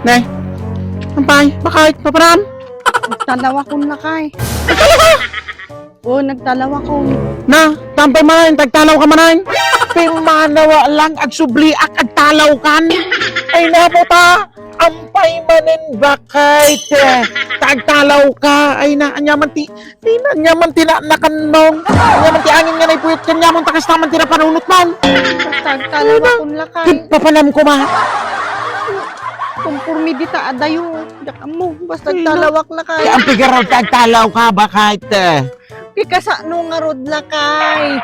Ne, ampay, bakit? Paparam? Nagtalawa ko na kay. Oo, nagtalawa ko. Na, tampay manayin, tagtalaw ka manayin. Pimanawa lang ag subli ag talaw kan. Ay naputa, ampay manin bakit? Tagtalaw ka, ay na, anyaman ti na nakanong. Anyaman ti angin nga na ipuyot, kanyaman takas naman ti na panunot man. Nagtalawa ko na kay. Papanam ko ma. Kumpurmi di ta adayo. Daka mo, basta nagtalawak na kay. Ang pigaraw tagtalaw ka, bakit? Kikasa nung nga rod la kay.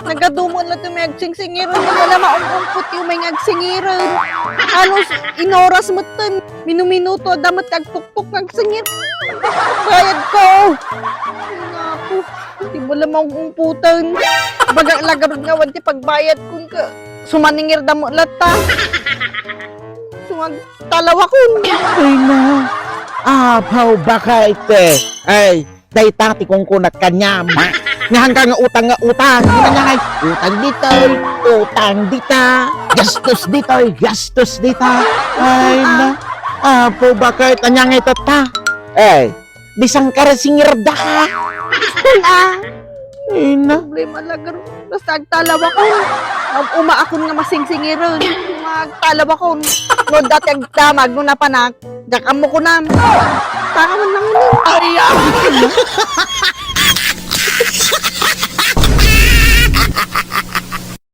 Nagadumon na ito may agsinsingiran. Wala maumput yung may agsingiran. Halos inoras mo ito. Minuminuto, damat agtuktok agsingir. Bayad ko. Ay, naku. Hindi mo lang maumputan. Baga lagarod nga, wanti pagbayad kung ka. Sumaningir damo lata. Sumag talawa ko. Ay na, apaw bakit? Ay, day tati kong kunat kanyam. Nga hanggang utang. Nga nga ngay, utang ditoy, utang dita, gastos dita. Ay na, apaw bakit? Anya ngay tata? Ay, bisang karasingirda ka. Wala. Ay na, Problema lagar. Basta agtalawa ko. Umaakon nga masingsingiron. Magtalawa ko. No dati agdamag no napanak. Dakam mo ko na. Taka man lang yun. ay,